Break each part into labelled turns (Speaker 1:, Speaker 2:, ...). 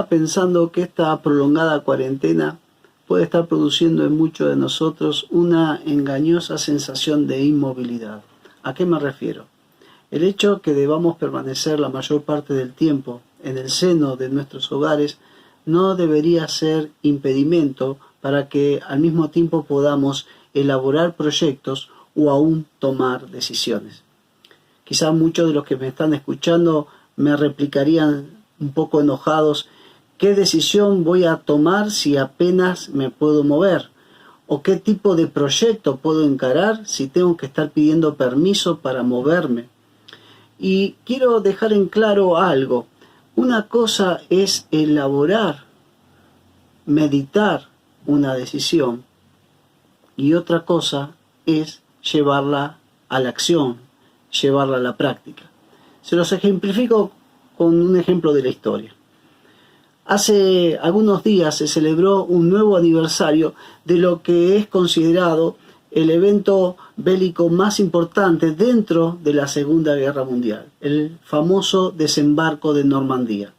Speaker 1: estaba pensando que esta prolongada cuarentena puede estar produciendo en muchos de nosotros una engañosa sensación de inmovilidad. ¿A qué me refiero? El hecho que debamos permanecer la mayor parte del tiempo en el seno de nuestros hogares no debería ser impedimento para que al mismo tiempo podamos elaborar proyectos o aún tomar decisiones. Quizás muchos de los que me están escuchando me replicarían un poco enojados: ¿qué decisión voy a tomar si apenas me puedo mover? ¿O qué tipo de proyecto puedo encarar si tengo que estar pidiendo permiso para moverme? Y quiero dejar en claro algo. Una cosa es elaborar, meditar una decisión, y otra cosa es llevarla a la acción, llevarla a la práctica. Se los ejemplifico con un ejemplo de la historia. Hace algunos días se celebró un nuevo aniversario de lo que es considerado el evento bélico más importante dentro de la Segunda Guerra Mundial, el famoso desembarco de Normandía.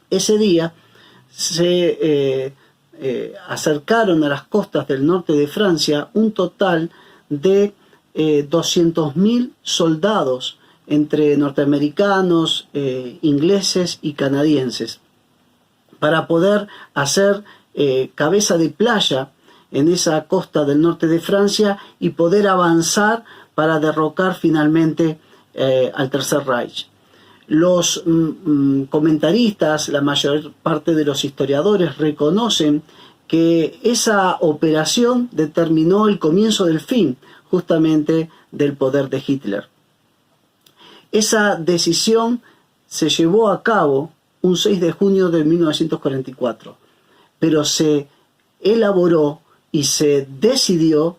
Speaker 1: Ese día se acercaron a las costas del norte de Francia un total de 200.000 soldados entre norteamericanos, ingleses y canadienses, para poder hacer cabeza de playa en esa costa del norte de Francia y poder avanzar para derrocar finalmente al Tercer Reich. Los comentaristas, la mayor parte de los historiadores, reconocen que esa operación determinó el comienzo del fin, justamente, del poder de Hitler. Esa decisión se llevó a cabo un 6 de junio de 1944, pero se elaboró y se decidió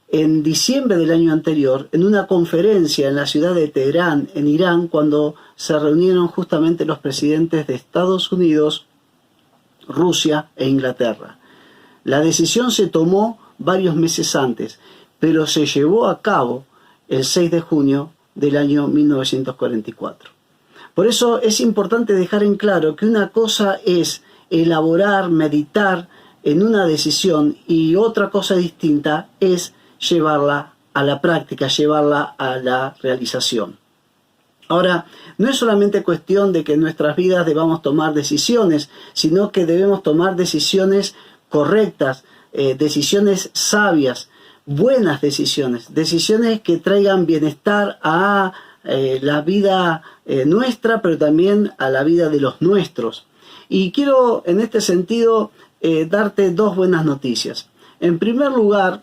Speaker 1: en diciembre del año anterior, en una conferencia en la ciudad de Teherán, en Irán, cuando se reunieron justamente los presidentes de Estados Unidos, Rusia e Inglaterra. La decisión se tomó varios meses antes, pero se llevó a cabo el 6 de junio del año 1944. Por eso es importante dejar en claro que una cosa es elaborar, meditar en una decisión, y otra cosa distinta es llevarla a la práctica, llevarla a la realización. Ahora, no es solamente cuestión de que en nuestras vidas debamos tomar decisiones, sino que debemos tomar decisiones correctas, decisiones sabias, buenas decisiones, decisiones que traigan bienestar a la vida nuestra, pero también a la vida de los nuestros. Y quiero en este sentido darte dos buenas noticias. En primer lugar,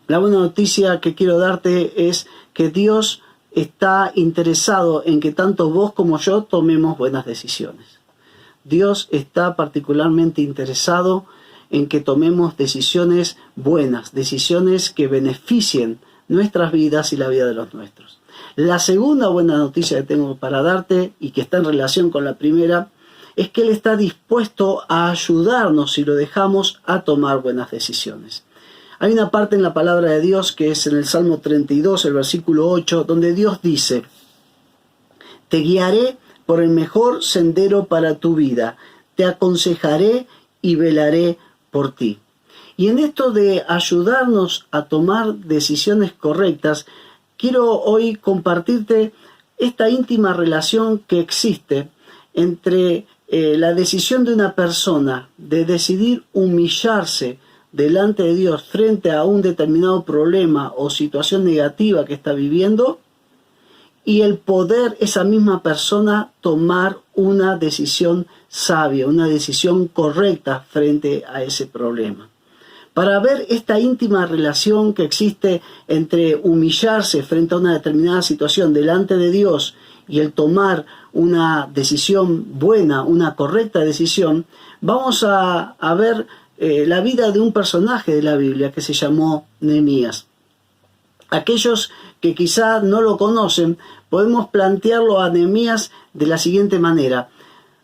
Speaker 1: la buena noticia que quiero darte es que Dios está interesado en que tanto vos como yo tomemos buenas decisiones. Dios está particularmente interesado en que tomemos decisiones buenas, decisiones que beneficien nuestras vidas y la vida de los nuestros. La segunda buena noticia que tengo para darte, y que está en relación con la primera, es que Él está dispuesto a ayudarnos si lo dejamos a tomar buenas decisiones. Hay una parte en la palabra de Dios que es en el Salmo 32, el versículo 8, donde Dios dice: te guiaré por el mejor sendero para tu vida, te aconsejaré y velaré por ti. Y en esto de ayudarnos a tomar decisiones correctas, quiero hoy compartirte esta íntima relación que existe entre la decisión de una persona de decidir humillarse delante de Dios frente a un determinado problema o situación negativa que está viviendo, y el poder esa misma persona tomar una decisión sabia, una decisión correcta frente a ese problema. Para ver esta íntima relación que existe entre humillarse frente a una determinada situación delante de Dios y el tomar una decisión buena, una correcta decisión, vamos a ver la vida de un personaje de la Biblia que se llamó Nehemías. Aquellos que quizá no lo conocen, podemos plantearlo a Nehemías de la siguiente manera.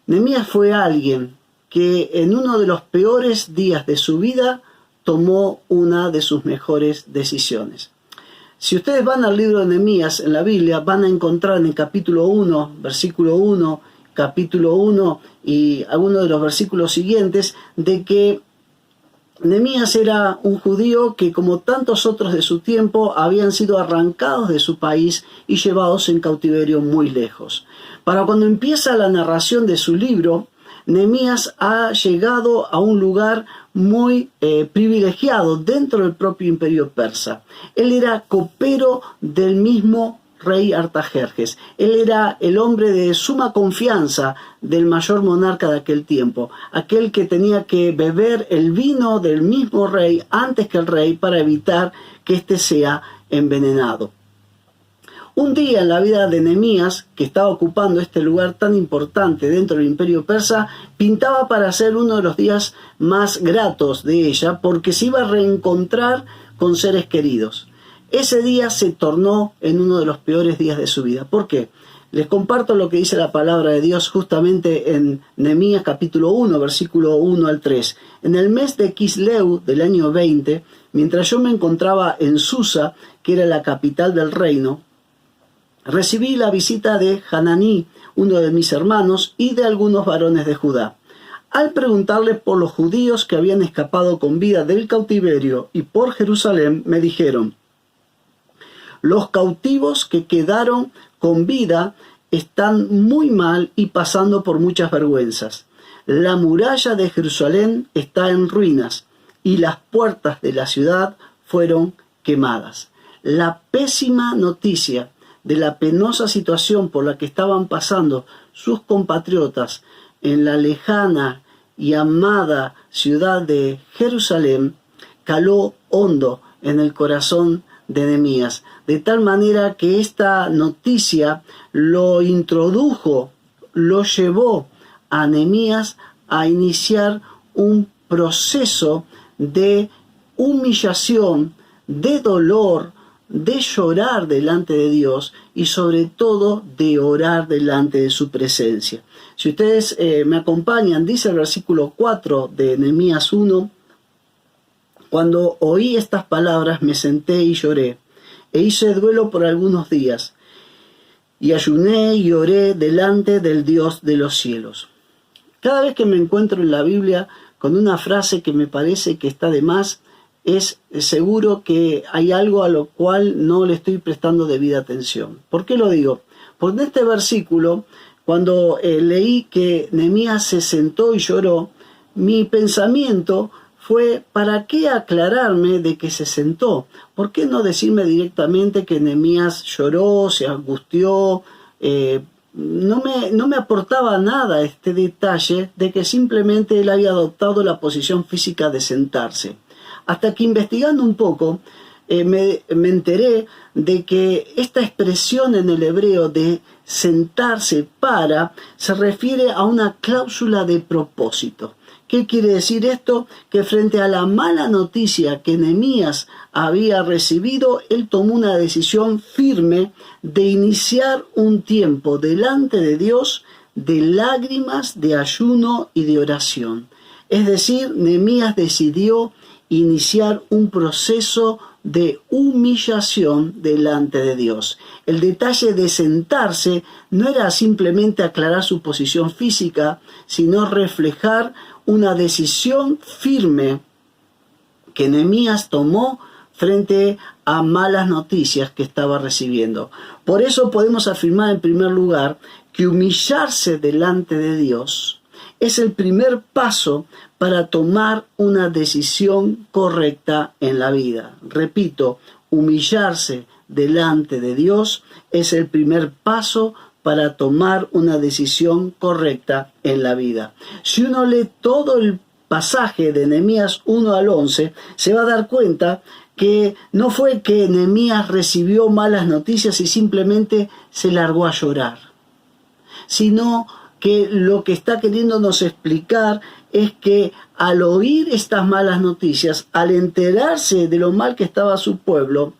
Speaker 1: Nehemías fue alguien que en uno de los peores días de su vida tomó una de sus mejores decisiones. Si ustedes van al libro de Nehemías en la Biblia, van a encontrar en el capítulo 1, versículo 1, capítulo 1 y algunos de los versículos siguientes, de que Nehemías era un judío que, como tantos otros de su tiempo, habían sido arrancados de su país y llevados en cautiverio muy lejos. Para cuando empieza la narración de su libro, Nehemías ha llegado a un lugar muy privilegiado dentro del propio imperio persa. Él era copero del mismo rey Artajerjes. Él era el hombre de suma confianza del mayor monarca de aquel tiempo, aquel que tenía que beber el vino del mismo rey antes que el rey para evitar que éste sea envenenado. Un día en la vida de Nehemías, que estaba ocupando este lugar tan importante dentro del imperio persa, pintaba para ser uno de los días más gratos de ella, porque se iba a reencontrar con seres queridos. Ese día se tornó en uno de los peores días de su vida. ¿Por qué? Les comparto lo que dice la palabra de Dios justamente en Nehemías capítulo 1, versículo 1 al 3. En el mes de Quisleu del año 20, mientras yo me encontraba en Susa, que era la capital del reino, recibí la visita de Hananí, uno de mis hermanos, y de algunos varones de Judá. Al preguntarle por los judíos que habían escapado con vida del cautiverio y por Jerusalén, me dijeron: los cautivos que quedaron con vida están muy mal y pasando por muchas vergüenzas. La muralla de Jerusalén está en ruinas y las puertas de la ciudad fueron quemadas. La pésima noticia de la penosa situación por la que estaban pasando sus compatriotas en la lejana y amada ciudad de Jerusalén caló hondo en el corazón de Nehemías, de tal manera que esta noticia lo introdujo, lo llevó a Nehemías a iniciar un proceso de humillación, de dolor, de llorar delante de Dios y sobre todo de orar delante de su presencia. Si ustedes me acompañan, dice el versículo 4 de Nehemías 1, cuando oí estas palabras me senté y lloré, e hice duelo por algunos días, y ayuné y oré delante del Dios de los cielos. Cada vez que me encuentro en la Biblia con una frase que me parece que está de más, es seguro que hay algo a lo cual no le estoy prestando debida atención. ¿Por qué lo digo? Porque en este versículo, cuando leí que Nehemías se sentó y lloró, mi pensamiento fue: ¿para qué aclararme de que se sentó? ¿Por qué no decirme directamente que Nehemías lloró, se angustió? No me aportaba nada este detalle de que simplemente él había adoptado la posición física de sentarse. Hasta que investigando un poco, me enteré de que esta expresión en el hebreo de sentarse se refiere a una cláusula de propósito. ¿Qué quiere decir esto? Que frente a la mala noticia que Nehemías había recibido, él tomó una decisión firme de iniciar un tiempo delante de Dios de lágrimas, de ayuno y de oración. Es decir, Nehemías decidió iniciar un proceso de humillación delante de Dios. El detalle de sentarse no era simplemente aclarar su posición física, sino reflejar una decisión firme que Nehemías tomó frente a malas noticias que estaba recibiendo. Por eso podemos afirmar en primer lugar que humillarse delante de Dios es el primer paso para tomar una decisión correcta en la vida. Repito, humillarse delante de Dios es el primer paso para tomar una decisión correcta en la vida. Si uno lee todo el pasaje de Nehemías 1 al 11, se va a dar cuenta que no fue que Nehemías recibió malas noticias y simplemente se largó a llorar, sino que lo que está queriéndonos explicar es que al oír estas malas noticias, al enterarse de lo mal que estaba su pueblo,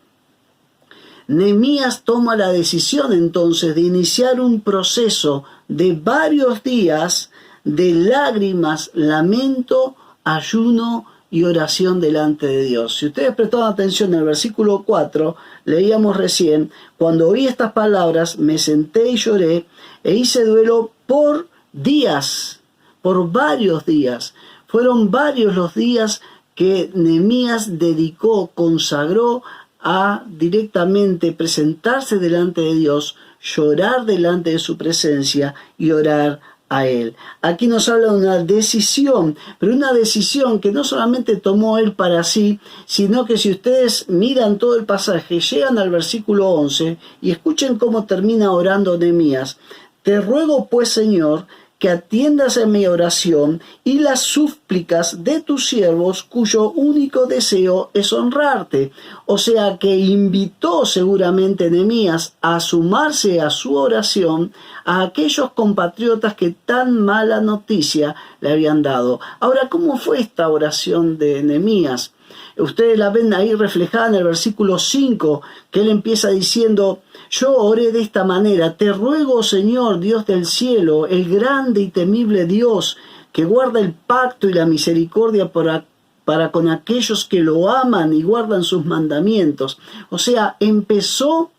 Speaker 1: Nehemías toma la decisión entonces de iniciar un proceso de varios días de lágrimas, lamento, ayuno y oración delante de Dios. Si ustedes prestaron atención en el versículo 4, leíamos recién: cuando oí estas palabras me senté y lloré e hice duelo por días, por varios días. Fueron varios los días que Nehemías dedicó, consagró a directamente presentarse delante de Dios, llorar delante de su presencia y orar a Él. Aquí nos habla de una decisión, pero una decisión que no solamente tomó Él para sí, sino que si ustedes miran todo el pasaje, llegan al versículo 11 y escuchen cómo termina orando Nehemías. Te ruego pues, Señor, que atiendas a mi oración y las súplicas de tus siervos, cuyo único deseo es honrarte. O sea que invitó seguramente Nehemías a sumarse a su oración a aquellos compatriotas que tan mala noticia le habían dado. Ahora, ¿cómo fue esta oración de Nehemías? Ustedes la ven ahí reflejada en el versículo 5, que él empieza diciendo: yo oré de esta manera, te ruego, Señor, Dios del cielo, el grande y temible Dios, que guarda el pacto y la misericordia para con aquellos que lo aman y guardan sus mandamientos. O sea, empezó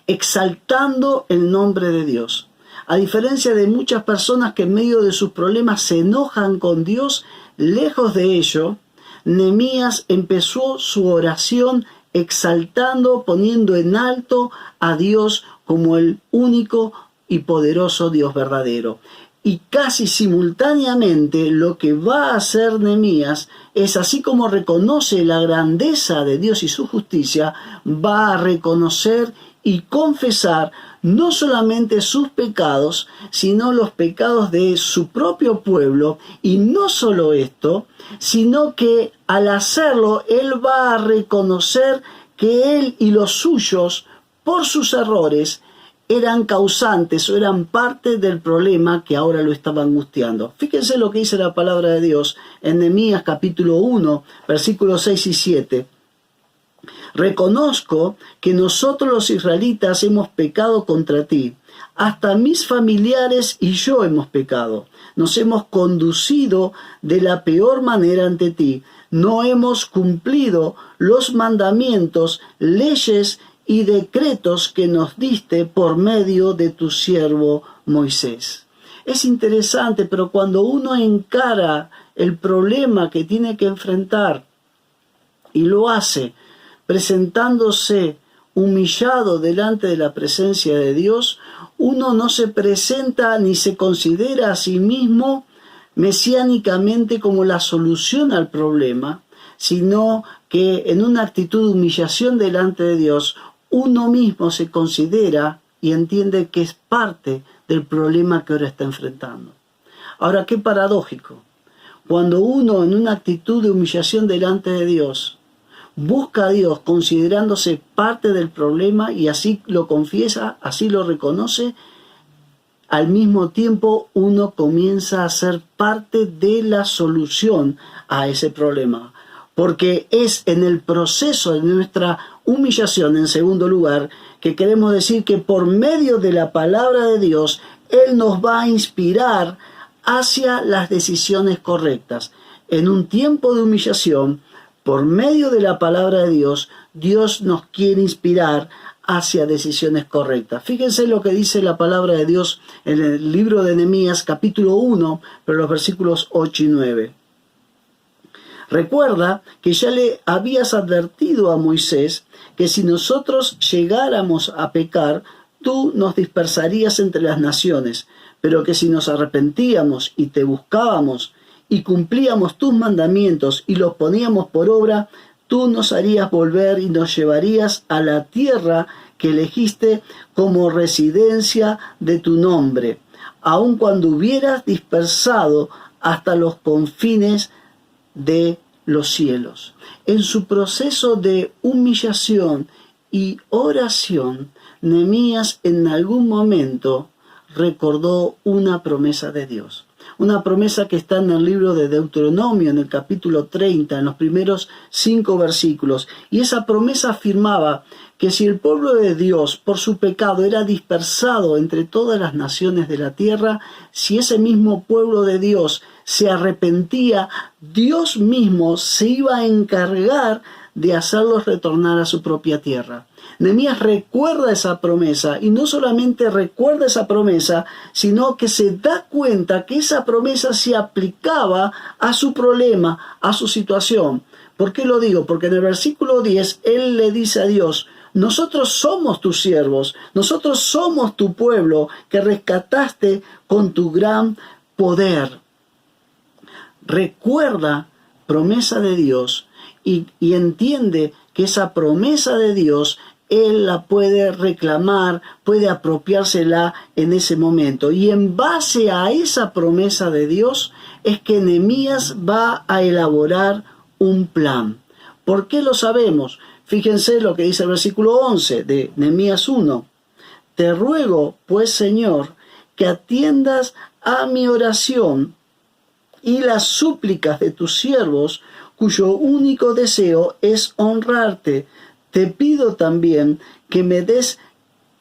Speaker 1: exaltando el nombre de Dios. A diferencia de muchas personas que en medio de sus problemas se enojan con Dios, lejos de ello, Nehemías empezó su oración exaltando, poniendo en alto a Dios como el único y poderoso Dios verdadero. Y casi simultáneamente lo que va a hacer Nehemías es, así como reconoce la grandeza de Dios y su justicia, va a reconocer y confesar no solamente sus pecados, sino los pecados de su propio pueblo. Y no solo esto, sino que al hacerlo, él va a reconocer que él y los suyos, por sus errores, eran causantes o eran parte del problema que ahora lo estaba angustiando. Fíjense lo que dice la palabra de Dios en Nehemías capítulo 1, versículos 6 y 7. Reconozco que nosotros los israelitas hemos pecado contra ti. Hasta mis familiares y yo hemos pecado. Nos hemos conducido de la peor manera ante ti. No hemos cumplido los mandamientos, leyes y decretos que nos diste por medio de tu siervo Moisés. Es interesante, pero cuando uno encara el problema que tiene que enfrentar y lo hace presentándose humillado delante de la presencia de Dios, uno no se presenta ni se considera a sí mismo mesiánicamente como la solución al problema, sino que en una actitud de humillación delante de Dios, uno mismo se considera y entiende que es parte del problema que ahora está enfrentando. Ahora, qué paradójico. Cuando uno en una actitud de humillación delante de Dios busca a Dios considerándose parte del problema y así lo confiesa, así lo reconoce, al mismo tiempo uno comienza a ser parte de la solución a ese problema. Porque es en el proceso de nuestra humillación, en segundo lugar, que queremos decir que por medio de la palabra de Dios, Él nos va a inspirar hacia las decisiones correctas. En un tiempo de humillación, por medio de la palabra de Dios, Dios nos quiere inspirar hacia decisiones correctas. Fíjense lo que dice la palabra de Dios en el libro de Nehemías, capítulo 1, pero los versículos 8 y 9. Recuerda que ya le habías advertido a Moisés que si nosotros llegáramos a pecar, tú nos dispersarías entre las naciones, pero que si nos arrepentíamos y te buscábamos y cumplíamos tus mandamientos y los poníamos por obra, tú nos harías volver y nos llevarías a la tierra que elegiste como residencia de tu nombre, aun cuando hubieras dispersado hasta los confines de los cielos. En su proceso de humillación y oración, Nehemías en algún momento recordó una promesa de Dios. Una promesa que está en el libro de Deuteronomio, en el capítulo 30, en los primeros 5 versículos. Y esa promesa afirmaba que si el pueblo de Dios, por su pecado, era dispersado entre todas las naciones de la tierra, si ese mismo pueblo de Dios se arrepentía, Dios mismo se iba a encargar de hacerlos retornar a su propia tierra. Nehemías recuerda esa promesa, y no solamente recuerda esa promesa, sino que se da cuenta que esa promesa se aplicaba a su problema, a su situación. ¿Por qué lo digo? Porque en el versículo 10 él le dice a Dios: nosotros somos tus siervos, nosotros somos tu pueblo que rescataste con tu gran poder. Recuerda promesa de Dios y entiende que esa promesa de Dios él la puede reclamar, puede apropiársela en ese momento. Y en base a esa promesa de Dios es que Nehemías va a elaborar un plan. ¿Por qué lo sabemos? Fíjense lo que dice el versículo 11 de Nehemías 1. Te ruego, pues, Señor, que atiendas a mi oración y las súplicas de tus siervos, cuyo único deseo es honrarte. Te pido también que me des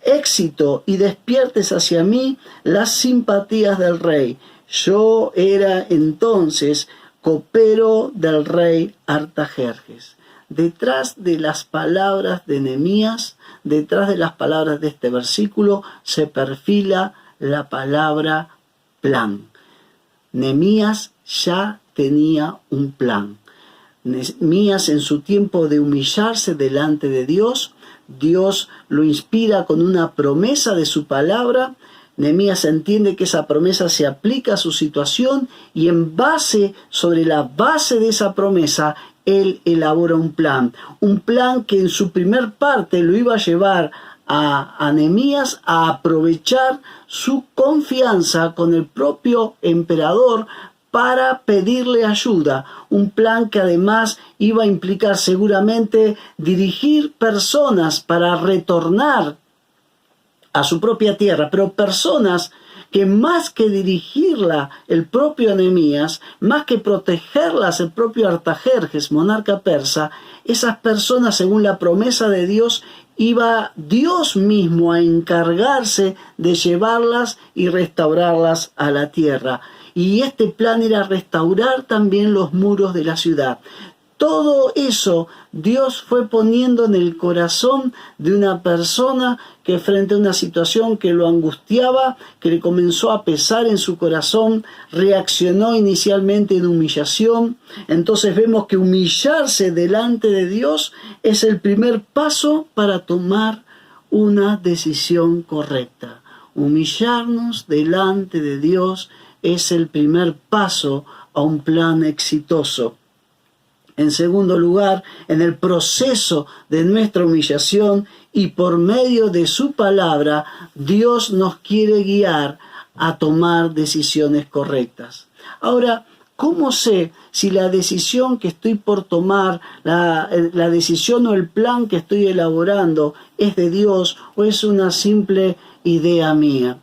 Speaker 1: éxito y despiertes hacia mí las simpatías del rey. Yo era entonces copero del rey Artajerjes. Detrás de las palabras de Nehemías, detrás de las palabras de este versículo, se perfila la palabra plan. Nehemías ya tenía un plan. Nehemías, en su tiempo de humillarse delante de Dios, Dios lo inspira con una promesa de su palabra. Nehemías entiende que esa promesa se aplica a su situación y sobre la base de esa promesa, él elabora un plan que en su primer parte lo iba a llevar a Nehemías a aprovechar su confianza con el propio emperador para pedirle ayuda, un plan que además iba a implicar seguramente dirigir personas para retornar a su propia tierra, pero personas que más que dirigirla el propio Nehemías, más que protegerlas el propio Artajerjes, monarca persa, esas personas, según la promesa de Dios, iba Dios mismo a encargarse de llevarlas y restaurarlas a la tierra. Y este plan era restaurar también los muros de la ciudad. Todo eso Dios fue poniendo en el corazón de una persona que, frente a una situación que lo angustiaba, que le comenzó a pesar en su corazón, reaccionó inicialmente en humillación. Entonces vemos que humillarse delante de Dios es el primer paso para tomar una decisión correcta. Humillarnos delante de Dios es el primer paso a un plan exitoso. En segundo lugar, en el proceso de nuestra humillación y por medio de su palabra, Dios nos quiere guiar a tomar decisiones correctas. Ahora, ¿cómo sé si la decisión que estoy por tomar, la decisión o el plan que estoy elaborando es de Dios o es una simple idea mía?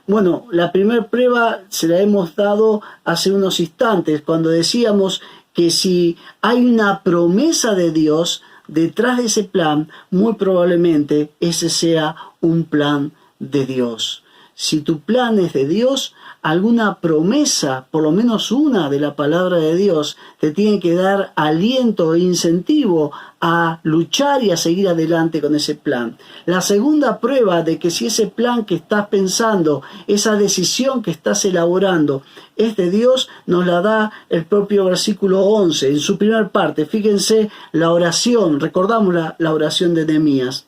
Speaker 1: Bueno, la primera prueba se la hemos dado hace unos instantes, cuando decíamos que si hay una promesa de Dios detrás de ese plan, muy probablemente ese sea un plan de Dios. Si tu plan es de Dios, alguna promesa, por lo menos una de la palabra de Dios, te tiene que dar aliento e incentivo a luchar y a seguir adelante con ese plan. La segunda prueba de que si ese plan que estás pensando, esa decisión que estás elaborando es de Dios, nos la da el propio versículo 11. En su primer parte, fíjense la oración, recordamos la oración de Nehemías.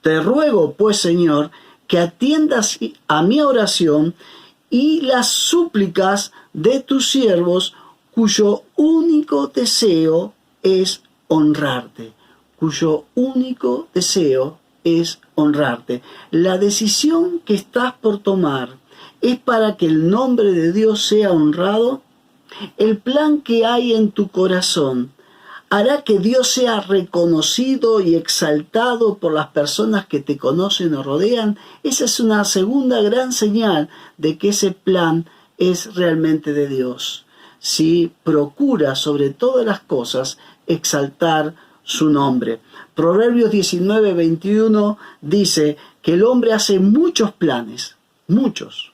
Speaker 1: Te ruego, pues, Señor, que atiendas a mi oración y las súplicas de tus siervos, cuyo único deseo es honrarte. Cuyo único deseo es honrarte. La decisión que estás por tomar es para que el nombre de Dios sea honrado. El plan que hay en tu corazón hará que Dios sea reconocido y exaltado por las personas que te conocen o rodean. Esa es una segunda gran señal de que ese plan es realmente de Dios. Si procura sobre todas las cosas exaltar su nombre. Proverbios 19:21 dice que el hombre hace muchos planes, muchos,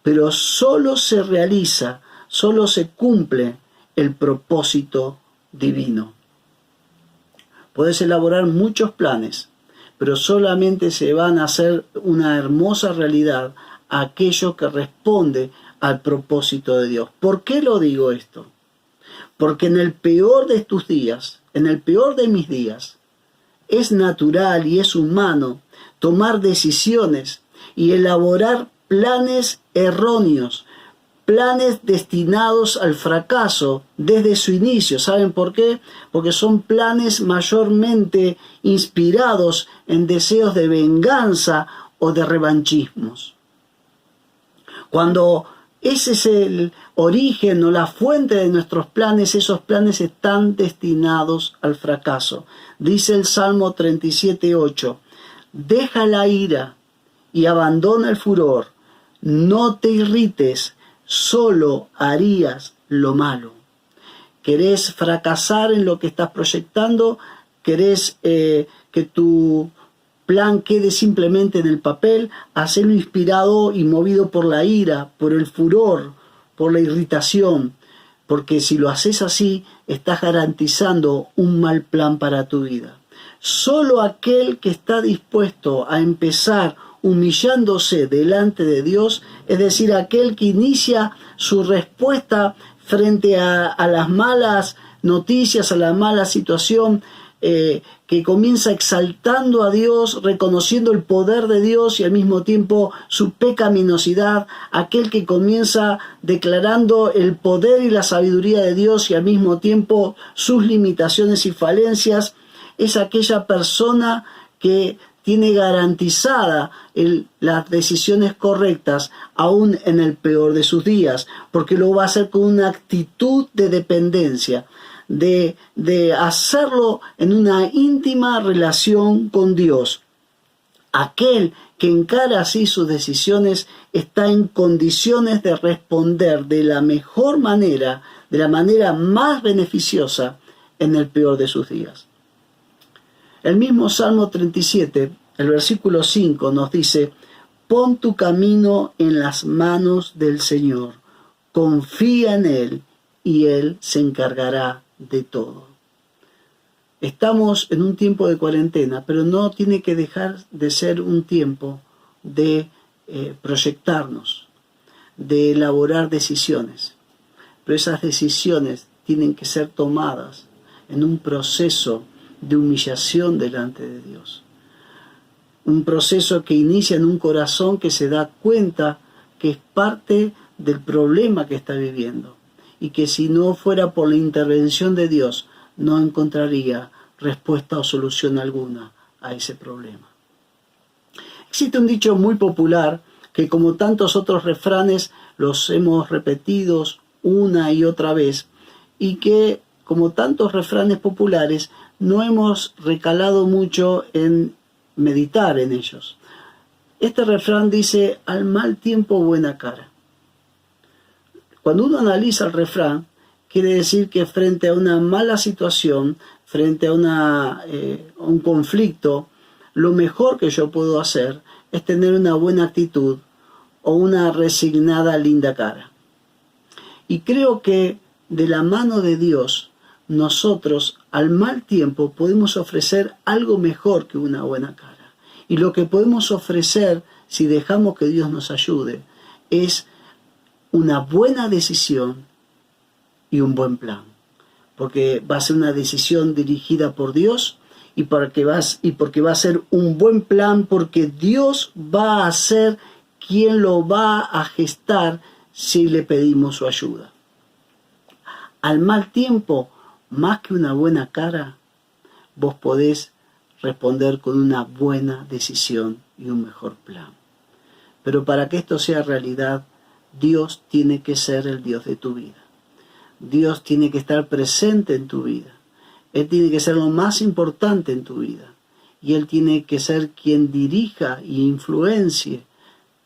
Speaker 1: pero solo se realiza, solo se cumple el propósito divino. Podés elaborar muchos planes, pero solamente se van a hacer una hermosa realidad aquello que responde al propósito de Dios. ¿Por qué lo digo esto? Porque en el peor de tus días, en el peor de mis días, es natural y es humano tomar decisiones y elaborar planes erróneos, planes destinados al fracaso desde su inicio. ¿Saben por qué? Porque son planes mayormente inspirados en deseos de venganza o de revanchismos. Cuando ese es el origen o la fuente de nuestros planes, esos planes están destinados al fracaso. Dice el Salmo 37:8, deja la ira y abandona el furor, no te irrites, solo harías lo malo. ¿Querés fracasar en lo que estás proyectando? ¿Querés que tu plan quede simplemente en el papel? Hacelo inspirado y movido por la ira, por el furor, por la irritación, porque si lo haces así, estás garantizando un mal plan para tu vida. Solo aquel que está dispuesto a empezar humillándose delante de Dios, es decir, aquel que inicia su respuesta frente a las malas noticias, a la mala situación, que comienza exaltando a Dios, reconociendo el poder de Dios y al mismo tiempo su pecaminosidad, aquel que comienza declarando el poder y la sabiduría de Dios y al mismo tiempo sus limitaciones y falencias, es aquella persona que tiene garantizada las decisiones correctas aún en el peor de sus días, porque lo va a hacer con una actitud de dependencia, de hacerlo en una íntima relación con Dios. Aquel que encara así sus decisiones está en condiciones de responder de la mejor manera, de la manera más beneficiosa en el peor de sus días. El mismo Salmo 37, el versículo 5 nos dice, pon tu camino en las manos del Señor, confía en Él y Él se encargará de todo. Estamos en un tiempo de cuarentena, pero no tiene que dejar de ser un tiempo de proyectarnos, de elaborar decisiones. Pero esas decisiones tienen que ser tomadas en un proceso de humillación delante de Dios. Un proceso que inicia en un corazón que se da cuenta que es parte del problema que está viviendo y que si no fuera por la intervención de Dios no encontraría respuesta o solución alguna a ese problema. Existe un dicho muy popular que, como tantos otros refranes, los hemos repetido una y otra vez y que, como tantos refranes populares, no hemos recalado mucho en meditar en ellos. Este refrán dice, al mal tiempo buena cara. Cuando uno analiza el refrán, quiere decir que frente a una mala situación, frente a un conflicto, lo mejor que yo puedo hacer es tener una buena actitud o una resignada linda cara. Y creo que de la mano de Dios, nosotros al mal tiempo podemos ofrecer algo mejor que una buena cara. Y lo que podemos ofrecer, si dejamos que Dios nos ayude, es una buena decisión y un buen plan. Porque va a ser una decisión dirigida por Dios y porque va a ser un buen plan, porque Dios va a ser quien lo va a gestar si le pedimos su ayuda. Al mal tiempo, más que una buena cara, vos podés responder con una buena decisión y un mejor plan. Pero para que esto sea realidad, Dios tiene que ser el Dios de tu vida. Dios tiene que estar presente en tu vida. Él tiene que ser lo más importante en tu vida. Y Él tiene que ser quien dirija e influencie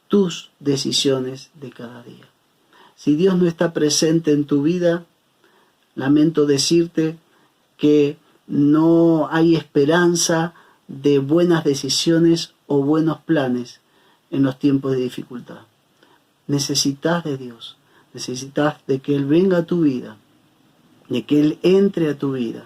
Speaker 1: tus decisiones de cada día. Si Dios no está presente en tu vida, lamento decirte que no hay esperanza de buenas decisiones o buenos planes en los tiempos de dificultad. Necesitas de Dios, necesitas de que Él venga a tu vida, de que Él entre a tu vida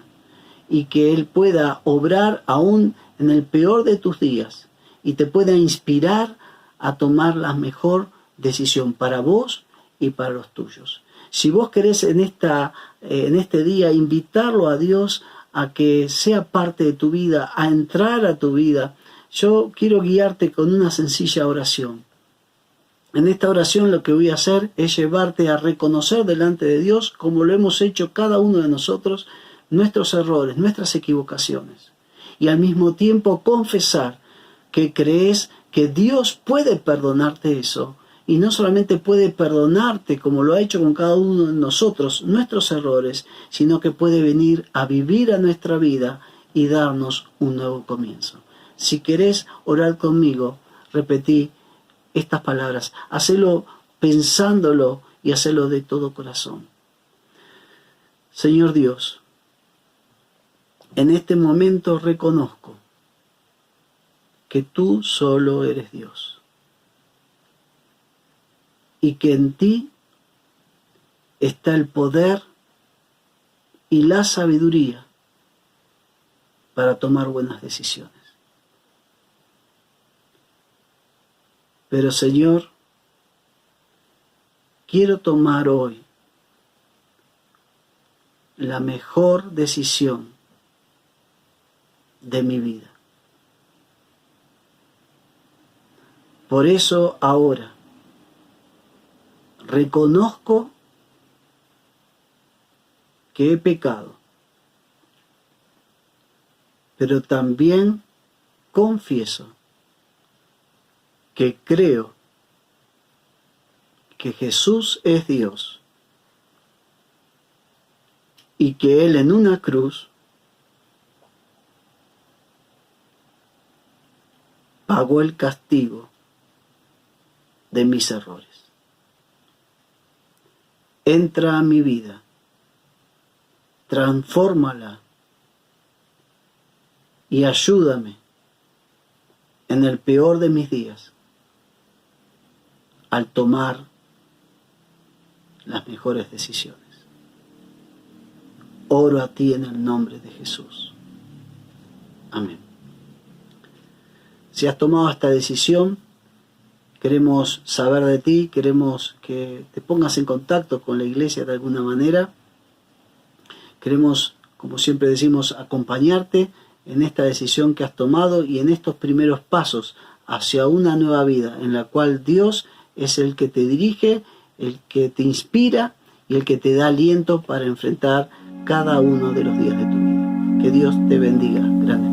Speaker 1: y que Él pueda obrar aún en el peor de tus días y te pueda inspirar a tomar la mejor decisión para vos y para los tuyos. Si vos querés en este día invitarlo a Dios a que sea parte de tu vida, a entrar a tu vida, yo quiero guiarte con una sencilla oración. En esta oración lo que voy a hacer es llevarte a reconocer delante de Dios, como lo hemos hecho cada uno de nosotros, nuestros errores, nuestras equivocaciones. Y al mismo tiempo confesar que crees que Dios puede perdonarte eso. Y no solamente puede perdonarte, como lo ha hecho con cada uno de nosotros, nuestros errores, sino que puede venir a vivir a nuestra vida y darnos un nuevo comienzo. Si querés orar conmigo, repetí estas palabras, hacelo pensándolo y hacelo de todo corazón. Señor Dios, en este momento reconozco que tú solo eres Dios y que en ti está el poder y la sabiduría para tomar buenas decisiones. Pero Señor, quiero tomar hoy la mejor decisión de mi vida. Por eso ahora reconozco que he pecado, pero también confieso que creo que Jesús es Dios y que Él en una cruz pagó el castigo de mis errores. Entra a mi vida, transfórmala y ayúdame en el peor de mis días al tomar las mejores decisiones. Oro a ti en el nombre de Jesús. Amén. Si has tomado esta decisión, queremos saber de ti, queremos que te pongas en contacto con la iglesia de alguna manera. Queremos, como siempre decimos, acompañarte en esta decisión que has tomado y en estos primeros pasos hacia una nueva vida en la cual Dios es el que te dirige, el que te inspira y el que te da aliento para enfrentar cada uno de los días de tu vida. Que Dios te bendiga grandemente.